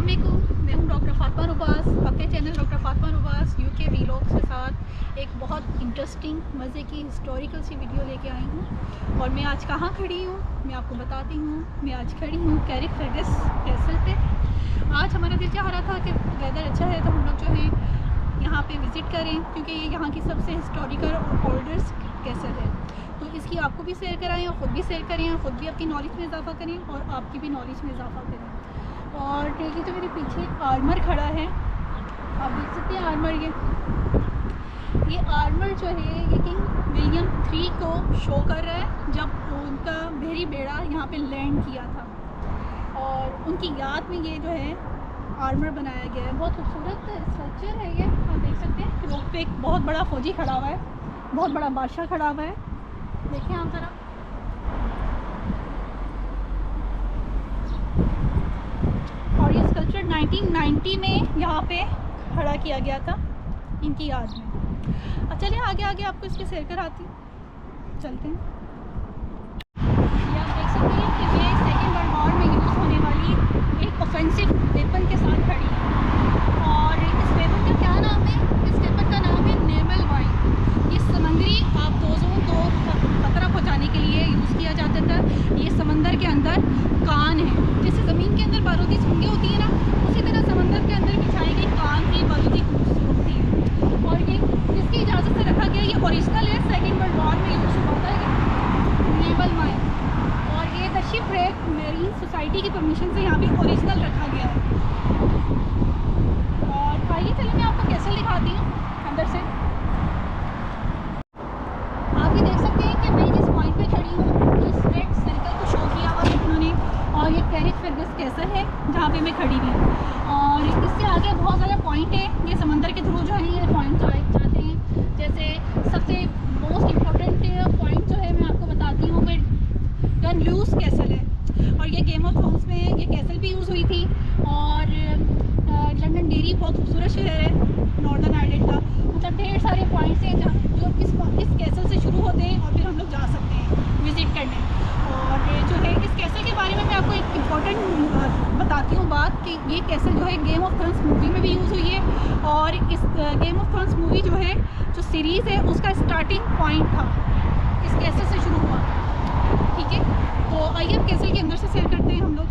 अस्सलामुअलैकुम। मैं हूँ डॉक्टर फातिमा रुबास, अपने channel doctor Fatima Rubas UK vlogs के साथ एक बहुत इंटरेस्टिंग मज़े की हिस्टोरिकल सी वीडियो लेके आई हूँ। और मैं आज कहाँ खड़ी हूँ मैं आपको बताती हूँ। मैं आज खड़ी हूँ कैरिक फेर्गस कैसल पे। आज हमारा दिल चाह रहा था कि वेदर अच्छा है तो हम लोग जो है यहाँ पे विज़िट करें, क्योंकि ये यहाँ की सबसे हिस्टोरिकल और ओल्डेस्ट कैसल है। तो इसकी आपको भी शेयर कराएं और ख़ुद भी शेयर करें और ख़ुद भी अपनी नॉलेज में इजाफ़ा करें और आपकी भी नॉलेज में इजाफ़ा करें। और ये जो मेरे पीछे एक आर्मर खड़ा है, आप देख सकते हैं आर्मर। ये आर्मर जो है ये किंग विलियम III को शो कर रहा है, जब उनका बहरी बेड़ा यहाँ पे लैंड किया था और उनकी याद में ये जो है आर्मर बनाया गया है। बहुत खूबसूरत स्ट्रक्चर है ये, आप देख सकते हैं। रोड पे एक बहुत बड़ा फौजी खड़ा हुआ है, बहुत बड़ा बादशाह खड़ा हुआ है, देखें आप ज़रा। और ये स्कल्पचर 1990 में यहाँ पे खड़ा किया गया था इनकी याद में। अब चलिए आगे आगे आपको इसके शेयर कराती हूँ, चलते हैं। ये आप देख सकते हैं कि ये सेकेंड वर्ल्ड वॉर में यूज़ होने वाली एक ऑफेंसिव वेपन के साथ खड़ी है। और इस वेपन का क्या नाम है? इस वेपन का नाम है नेवल माइन। ये समंदरी आबदोज़ों को खतरा पहुँचाने के लिए यूज़ किया जाता था। ये समंदर के अंदर कान है, जैसे ज़मीन के अंदर बारूदी सूंघें होती है ना, उसी तरह समंदर के अंदर बिछाई गई कान की बारूदी होती है। और ये जिसकी इजाज़त से रखा गया, ये ओरिजिनल है, सेकेंड वर्ल्ड वॉर में यूज़ हुआ था ये नेवल माइन। और ये द शिपरेक मेरीन सोसाइटी की परमिशन से यहाँ पे ओरिजिनल रखा गया है। और आइए चलिए मैं आपको कैसे दिखाती हूँ अंदर से। आप भी देख सकते हैं कि मैं जिस पॉइंट पे खड़ी हूँ इस रेड सर्कल को शो किया हुआ है उन्होंने, और ये कैरिक फेर्गस कैसल है जहाँ पे मैं खड़ी हुई हूँ। और इससे आगे बहुत ज़्यादा पॉइंट है, ये समंदर के थ्रू जो है ये पॉइंट जाते हैं। जैसे सबसे मोस्ट इम्पोर्टेंट पॉइंट जो है मैं आपको बताती हूँ, मैं डनलूस कैसल है। और ये गेम ऑफ थ्रोन्स में ये कैसल भी यूज़ हुई थी। और लंदन डेरी बहुत खूबसूरत शहर है नॉर्दर्न आयरलैंड का। मतलब ढेर सारे पॉइंट्स हैं जहाँ जो इस कैसल से शुरू होते हैं और फिर हम लोग जा सकते हैं विज़िट करने। और जो है इस कैसल के बारे में मैं आपको एक इम्पोर्टेंट बताती हूँ बात, कि ये कैसल जो है गेम ऑफ थ्रोन्स मूवी में भी यूज़ हुई है। और इस गेम ऑफ थ्रोन्स मूवी जो है जो सीरीज़ है उसका स्टार्टिंग पॉइंट था, इस कैसल से शुरू हुआ। ठीक है, तो आइए अब कैसल के अंदर से शेयर करते हैं हम लोग।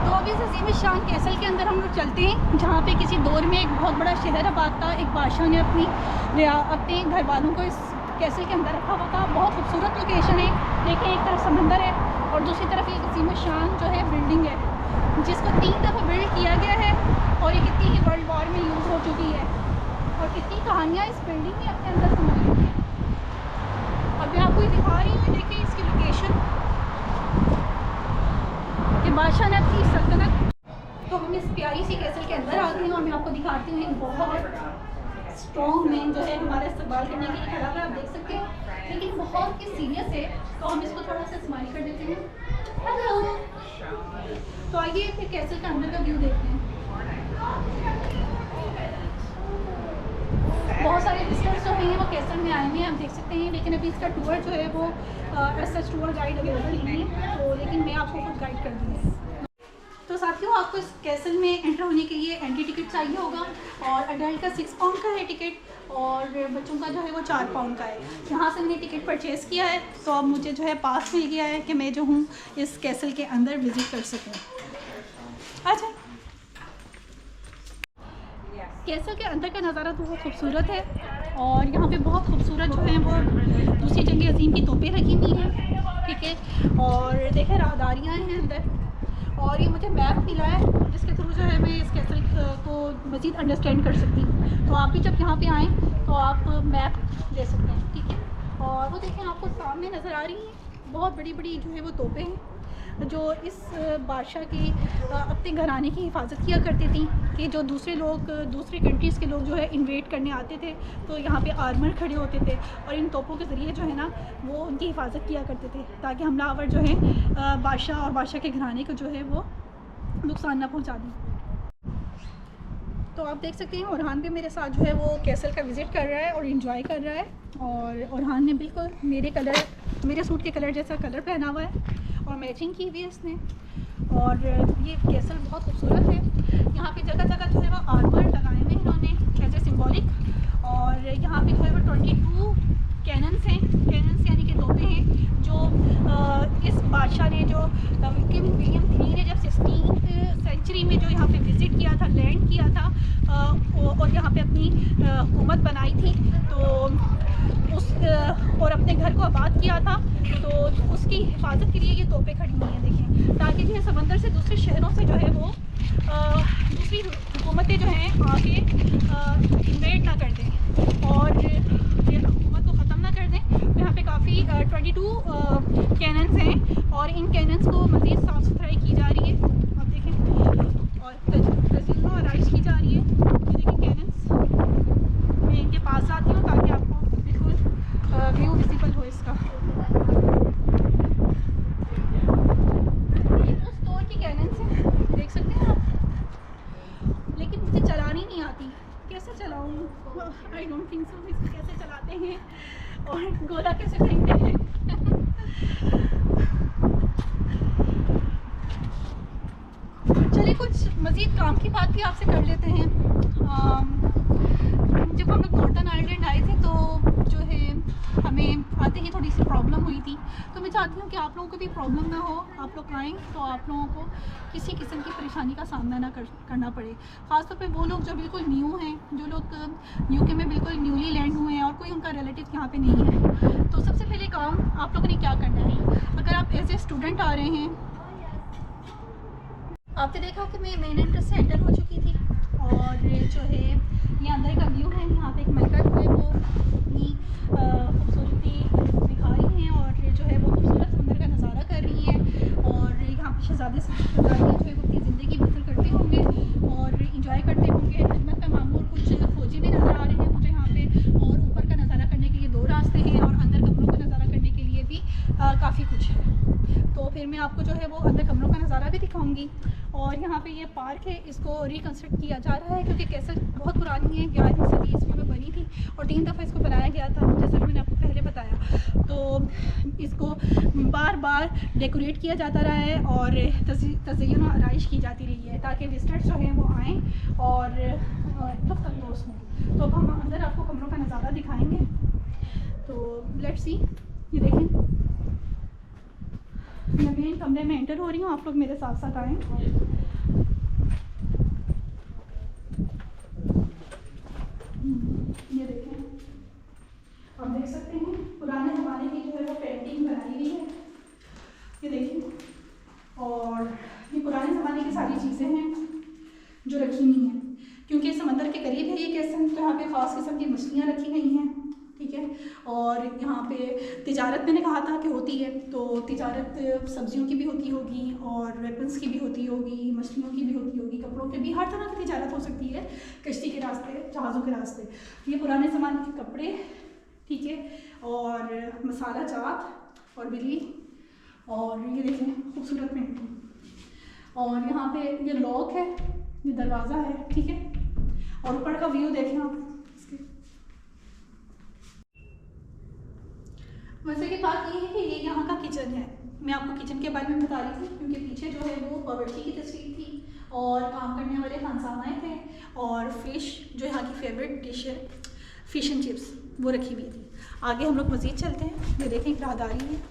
तो अभी इस अजीम शान कैसल के अंदर हम लोग चलते हैं, जहाँ पे किसी दौर में एक बहुत बड़ा शहर आबाद था। एक बादशाह ने अपने घर वालों को इस कैसल के अंदर रखा हुआ था। बहुत खूबसूरत लोकेशन है, देखिए एक तरफ समंदर है और दूसरी तरफ एक अजीम शान जो है बिल्डिंग है, जिसको 3 दफ़ा बिल्ड किया गया है। और ये कितनी ही वर्ल्ड वॉर में यूज़ हो चुकी है और कितनी कहानियाँ इस बिल्डिंग में अपने अंदर समाई हुई हैं। अब मैं आपको ये दिखा रही हूँ, देखिए इसकी लोकेशन कि बादशाह ने अपनी सल्तनत। तो हम इस प्यारी सी कैसल के अंदर आ गए हैं और मैं आपको दिखाती हूँ एक बहुत स्ट्रॉन्ग मैन जो है हमारा इस्तेमाल करने के लिए खड़ा हुआ है, आप देख सकते हैं। लेकिन बहुत ही सीरियस है, तो हम इसको थोड़ा सा स्माइल कर देते हैं। हेलो। तो आइए फिर कैसल का अंदर का व्यू देखते हैं। बहुत सारे विजिटर्स जो हैं वो कैसल में आए हुए हैं, आप देख सकते हैं। लेकिन अभी इसका टूर जो है वो सच टूर गाइड अवेलेबल नहीं है, तो लेकिन मैं आपको खुद गाइड कर दूँगी। तो साथियों, आपको इस कैसल में एंटर होने के लिए एंट्री टिकट चाहिए होगा। और अडल्ट का 6 पाउंड का है टिकट और बच्चों का जो है वो 4 पाउंड का है। यहाँ से मैंने टिकट परचेज़ किया है, तो अब मुझे जो है पास मिल गया है कि मैं जो हूँ इस कैसल के अंदर विज़िट कर सकूँ। अच्छा, कैसल के अंदर का नज़ारा तो बहुत खूबसूरत है। और यहाँ पे बहुत खूबसूरत जो है वो दूसरी जंग अज़ीम की तोपें रखी हुई हैं, ठीक है। और देखें राहदारियाँ हैं अंदर। और ये मुझे मैप मिला है जिसके थ्रू जो है मैं इस कैसल को मज़ीद अंडरस्टैंड कर सकती हूँ। तो आप भी जब यहाँ पे आएँ तो आप मैप ले सकते हैं, ठीक है। और वो देखें आपको सामने नज़र आ रही हैं बहुत बड़ी बड़ी जो है वो तोपें हैं, जो इस बादशाह की अपने घराने की हिफाजत किया करती थी। कि जो दूसरे लोग दूसरे कंट्रीज़ के लोग जो है इन्वेड करने आते थे तो यहाँ पे आर्मर खड़े होते थे और इन तोपों के ज़रिए जो है ना वो उनकी हिफाजत किया करते थे, ताकि हमलावर जो है बादशाह और बादशाह के घराने को जो है वो नुकसान ना पहुँचा दें। तो आप देख सकते हैं ओरहान भी मेरे साथ जो है वो कैसल का विज़िट कर रहा है और इन्जॉय कर रहा है। और ओरहान ने बिल्कुल मेरे सूट के कलर जैसा कलर पहना हुआ है और मैचिंग की हुई है इसने। और ये कैसल बहुत खूबसूरत है। यहाँ पे जगह जगह जो है वो आर्मर लगाए हुए हैं इन्होंने एज ए सिम्बॉलिक। और यहाँ पे जो है वो 22 कैनन्स हैं। कैनन्स यानी कि तोपे हैं जो इस बादशाह ने, जो किंग विलियम III ने जब 16th सेंचुरी में जो यहाँ पे विज़िट किया था, लैंड किया था और यहाँ पे अपनी हुकूमत बनाई थी, तो उस और अपने घर को आबाद किया था, तो उसकी हिफाजत के लिए ये तोपें खड़ी हुई हैं देखें, ताकि जो है समंदर से दूसरे शहरों से जो है वो दूसरी हुकूमतें जो हैं आके इन्वेड ना कर दें और ये हुकूमत को ख़त्म ना कर दें। तो यहाँ पे काफ़ी 22 कैनन्स हैं और इन कैनन्स को मज़ीद साफ़ सुथराई की जा रही है, आप देखें, और तज़य्युन और आराइश की जा रही है। ये देखें कैनन्स, मैं इनके पास जाती हूँ ताकि आपको बिल्कुल व्यू विजिबल हो इसका। ये उस दौर की कैनन्स हैं, देख सकते हैं आप, लेकिन मुझे चलानी नहीं आती। कैसे चलाऊँ? I don't think so. इसको कैसे चलाते हैं और गोला कैसे फेंकते हैं? चलिए कुछ मज़ीद काम की बात भी आपसे कर लेते हैं। जब हम लोग नॉर्दर्न आयरलैंड आए थे तो जो है हमें आते ही थोड़ी सी प्रॉब्लम हुई थी, तो मैं चाहती हूँ कि आप लोगों को भी प्रॉब्लम ना हो। आप लोग आएँ तो आप लोगों को किसी किस्म की परेशानी का सामना ना करना पड़े। ख़ासतौर पे वो लोग जो बिल्कुल न्यू हैं, जो लोग यूके में बिल्कुल न्यूली लैंड हुए हैं और कोई उनका रिलेटिव यहाँ पे नहीं है। तो सबसे पहले काम आप लोगों ने क्या करना है, अगर आप एज ए स्टूडेंट आ रहे हैं, आपने देखा कि मैं मेन एंट्रेंस से एंटर हो चुकी थी और जो है ये अंदर का व्यू है। यहाँ पे एक मलका जो है वो अपनी खूबसूरती दिखा रही हैं और जो है वो खूबसूरत समंदर का नज़ारा कर रही हैं। और यहाँ पे शहज़ादे सरदारियाँ जो है वो अपनी ज़िंदगी बसर करते होंगे और इंजॉय करते होंगे। खिदमत का मामूर कुछ फ़ौजी भी नज़र आ रहे हैं मुझे यहाँ पे, और ऊपर का नज़ारा करने के लिए 2 रास्ते हैं और अंदर कमरों का नज़ारा करने के लिए भी काफ़ी कुछ है। तो फिर मैं आपको जो है वो अंदर कमरों का नज़ारा भी दिखाऊंगी। और यहाँ पे ये पार्क है, इसको रिकंस्ट्रक्ट किया जा रहा है क्योंकि कैसल बहुत पुरानी है, 11वीं सदी ईस्वी में बनी थी और 3 दफ़ा इसको बनाया गया था, जैसा कि मैंने आपको पहले बताया। तो इसको बार बार डेकोरेट किया जाता रहा है और तज़य्युन और आराइश की जाती रही है ताकि विजिटर्स जो हैं वो आएँ और लुत्फ़ हों। तो अब हम अंदर आपको कमरों का नज़ारा दिखाएँगे। तो लेट्स सी, ये देखें, मैं मेन कमरे में एंटर हो रही हूँ, आप लोग मेरे साथ साथ आएँ। ये देखें, आप देख सकते हैं पुराने ज़माने की जो है वो पेंटिंग बनाई हुई है, ये देखिए। और ये पुराने ज़माने की सारी चीज़ें हैं जो रखी हुई हैं क्योंकि समंदर के करीब है ये कैसल, तो यहाँ पे ख़ास किस्म की मछलियाँ रखी गई हैं, ठीक है। और यहाँ पे तिजारत मैंने कहा था कि होती है, तो तिजारत सब्जियों की भी होती होगी और वेपन्स की भी होती होगी, मछलियों की भी होती होगी, कपड़ों की भी, हर तरह की तिजारत हो सकती है कश्ती के रास्ते, जहाज़ों के रास्ते। ये पुराने ज़माने के कपड़े, ठीक है, और मसाला जात और बिल्ली, और ये देखें खूबसूरत पेंटिंग। और यहाँ पे ये लॉक है, ये दरवाज़ा है, ठीक है। और ऊपर का व्यू देखें आप इसके। वैसे की बात ये है कि ये यहाँ का किचन है। मैं आपको किचन के बारे में बता रही थी क्योंकि पीछे जो है वो बावर्ची की तस्वीर थी और काम करने वाले खानसामाएँ थे और फ़िश जो यहाँ की फेवरेट डिश है, फ़िश एंड चिप्स, वो रखी हुई थी। आगे हम लोग मज़ीद चलते हैं, ये देखें राहदारी है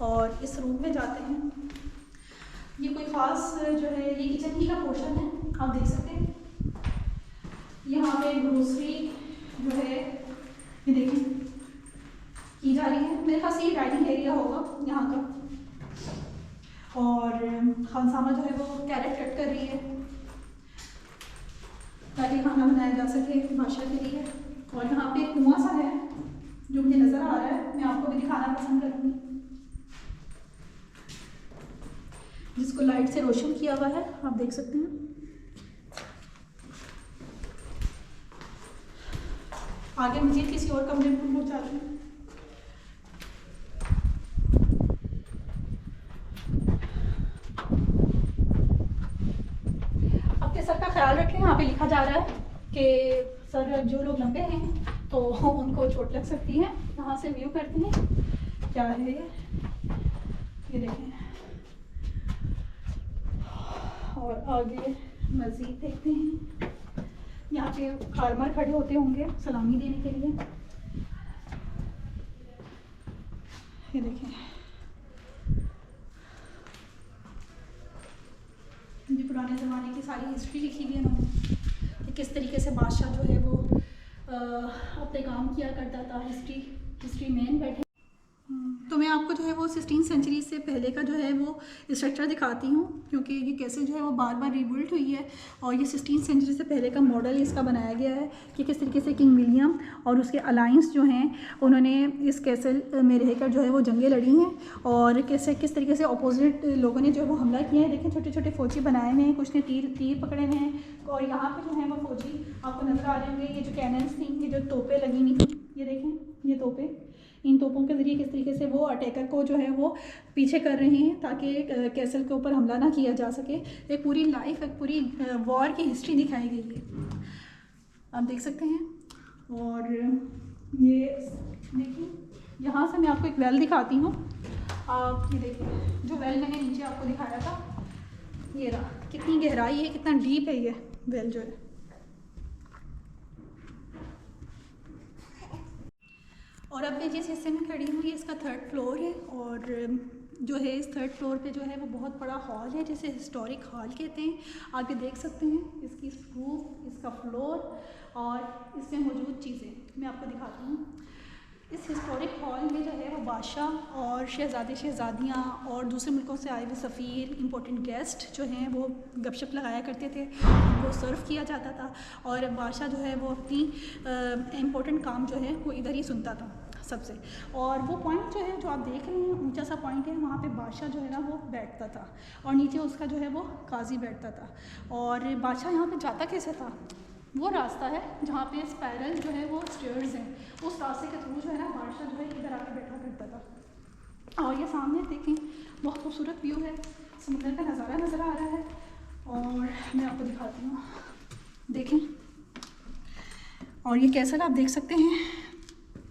और इस रूम में जाते हैं। ये कोई ख़ास जो है ये किचन ही का पोर्शन है, आप देख सकते हैं। यहाँ पे ग्रोसरी जो है ये देखें की जा रही है, मेरे ख्याल से ये डाइनिंग एरिया होगा यहाँ का। और खानसामा जो है वो कैरेट कट कर रही है ताकि खाना बनाया जा सके बादशाह के लिए। और यहाँ पे कुआं सा है जो मुझे नज़र आ रहा है, मैं आपको भी दिखाना पसंद करूँगी, जिसको लाइट से रोशन किया हुआ है, आप देख सकते हैं। आगे मज़ीद किसी और कमरे में हम लोग जाते हैं। अपने सर का ख्याल रखें, यहाँ पे लिखा जा रहा है कि सर जो लोग लंबे हैं तो उनको चोट लग सकती है। यहाँ से व्यू करते हैं, क्या है ये देखें, और आगे मज़ीद देखते हैं। यहाँ पे फार्मर खड़े होते होंगे सलामी देने के लिए। ये देखें, ये पुराने ज़माने की सारी हिस्ट्री लिखी हुई है इन्होंने, किस तरीके से बादशाह जो है वो अपने काम किया करता था। हिस्ट्री मैन बैठे। तो मैं आपको जो है वो 16वीं सेंचुरी से पहले का जो है वो स्ट्रक्चर दिखाती हूँ, क्योंकि ये कैसे जो है वो बार बार रिबिल्ट हुई है। और ये 16वीं सेंचुरी से पहले का मॉडल इसका बनाया गया है कि किस तरीके से किंग विलियम और उसके अलायंस जो हैं उन्होंने इस कैसल में रहकर जो है वो जंगें लड़ी हैं, और कैसे किस तरीके से अपोजिट लोगों ने जो है वो हमला किया है। देखें, छोटे छोटे फौजी बनाए हुए हैं, कुछ ने तीर पकड़े हुए हैं, और यहाँ पर जो है वो फौजी आपको नज़र आ रहे होंगे। ये जो कैनन्स थी, ये जो तोपें लगी हुई थी, ये देखें, ये तोपें, इन तोपों के ज़रिए किस तरीके से वो अटैकर को जो है वो पीछे कर रहे हैं ताकि कैसल के ऊपर हमला ना किया जा सके। एक पूरी लाइफ, एक पूरी वॉर की हिस्ट्री दिखाई गई है, आप देख सकते हैं। और ये देखिए, यहाँ से मैं आपको एक वेल दिखाती हूँ। आप ये देखिए, जो वेल मैंने नीचे आपको दिखाया था, ये रहा, कितनी गहराई है, कितना डीप है ये वेल जो है। और अब मैं जिस हिस्से में खड़ी हूँ ये इसका 3rd फ्लोर है, और जो है इस 3rd फ्लोर पे जो है वो बहुत बड़ा हॉल है जिसे हिस्टोरिक हॉल कहते हैं। आप ये देख सकते हैं इसकी रूफ, इसका फ्लोर और इसमें मौजूद चीज़ें मैं आपको दिखाती हूँ। इस हिस्टोरिक हॉल में जो है वो बादशाह और शहज़ादे शहज़ादियाँ और दूसरे मुल्कों से आए हुए सफ़ीर, इम्पोर्टेंट गेस्ट जो हैं वो गपशप लगाया करते थे, उनको सर्व किया जाता था, और बादशाह जो है वो अपनी इम्पोर्टेंट काम जो है वो इधर ही सुनता था सबसे। और वो पॉइंट जो है जो आप देख रहे हैं, ऊंचा सा पॉइंट है, वहाँ पे बादशाह जो है ना वो बैठता था, और नीचे उसका जो है वो काजी बैठता था। और बादशाह यहाँ पे जाता कैसे था, वो रास्ता है जहाँ पे स्पायरल जो है वो स्टेयर्स हैं, उस रास्ते के थ्रू जो है ना बादशाह जो है इधर आके बैठा करता था। और ये सामने देखें, बहुत खूबसूरत व्यू है, समुद्र का नज़ारा नज़र आ रहा है, और मैं आपको दिखाती हूँ, देखें। और ये कैसल आप देख सकते हैं,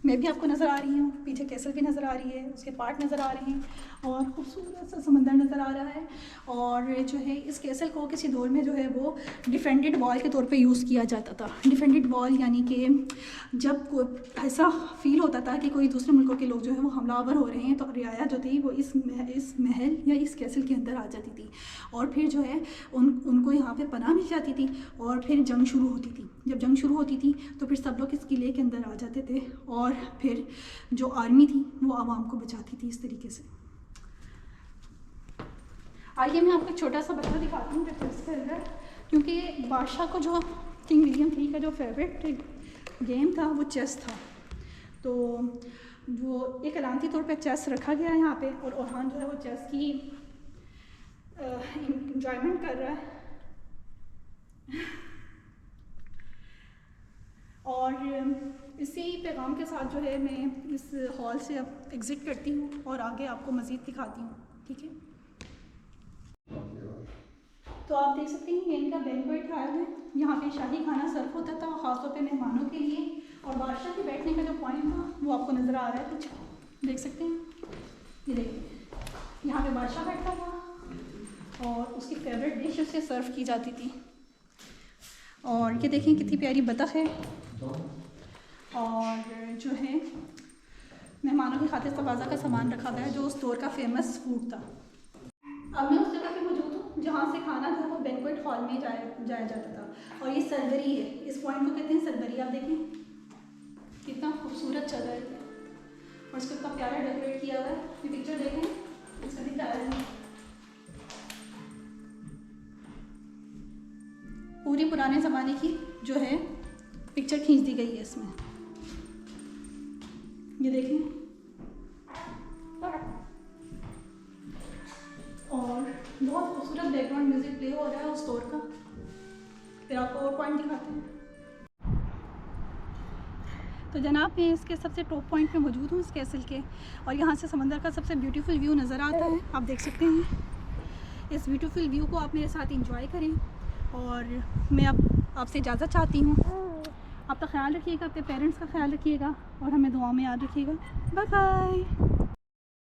मैं भी आपको नज़र आ रही हूँ, पीछे कैसल भी नज़र आ रही है, उसके पार्ट नज़र आ रहे हैं, और खूबसूरत सा समंदर नज़र आ रहा है। और जो है इस कैसल को किसी दौर में जो है वो डिफेंडेड वॉल के तौर पे यूज़ किया जाता था। डिफेंडेड वॉल यानी कि जब कोई ऐसा फील होता था कि कोई दूसरे मुल्कों के लोग जो है वो हमलावर हो रहे हैं, तो रियाया जो थी वो इस महल या इस कैसल के अंदर आ जाती थी, और फिर जो है उनको यहाँ पर पनाह मिल जाती थी, और फिर जंग शुरू होती थी। जब जंग शुरू होती थी तो फिर सब लोग इस किले के अंदर आ जाते थे, और फिर जो आर्मी थी वो आवाम को बचाती थी इस तरीके से। आइए मैं आपको एक छोटा सा बच्चा दिखाती हूँ इसके अंदर, क्योंकि बादशाह को जो किंग विलियम थ्री का जो फेवरेट गेम था वो चेस था। तो जो एक अलामती तौर पे चेस रखा गया है यहाँ पे, और ओरहान जो है वो चेस की इंजॉयमेंट कर रहा है। और इसी पैगाम के साथ जो है मैं इस हॉल से अब एग्ज़िट करती हूँ और आगे आपको मज़ीद दिखाती हूँ, ठीक है। तो आप देख सकते हैं ये इनका बैंक्वेट हॉल है, यहाँ पे शाही खाना सर्व होता था ख़ासतौर पे मेहमानों के लिए, और बादशाह के बैठने का जो पॉइंट था वो आपको नज़र आ रहा है, कुछ देख सकते हैं, ये देखिए यहाँ पे बादशाह बैठता था और उसकी फेवरेट डिश उससे सर्व की जाती थी। और ये देखें कितनी प्यारी बतख है, और जो है मेहमानों की खातिर तवाज़ा का सामान रखा गया है जो उस दौर का फेमस फूड था। अब मैं उस जगह पे मौजूद हूँ जहाँ से खाना जो है वो बैंक्वेट हॉल में जाया जाता था, और ये सरबरी है, इस पॉइंट को कहते हैं सरबरी। आप देखें कितना खूबसूरत जगह है, और इसको इतना प्यारा डेकोरेट किया हुआ है। ये पिक्चर देखें, इसका भी प्यारा है, पूरी पुराने ज़माने की जो है पिक्चर खींच दी गई है इसमें, ये देखें। और बहुत खूबसूरत बैकग्राउंड म्यूजिक प्ले हो रहा है उस दौर का। फिर आपको और पॉइंट दिखाते हैं। तो जनाब मैं इसके सबसे टॉप पॉइंट पे मौजूद हूँ इस कैसल के, और यहाँ से समंदर का सबसे ब्यूटीफुल व्यू नज़र आता है, आप देख सकते हैं। इस ब्यूटीफुल व्यू को आप मेरे साथ इंजॉय करें, और मैं अब आपसे इजाज़त चाहती हूँ। आपका ख्याल रखिएगा, अपने पेरेंट्स का ख्याल रखिएगा, और हमें दुआ में याद रखिएगा। Bye bye.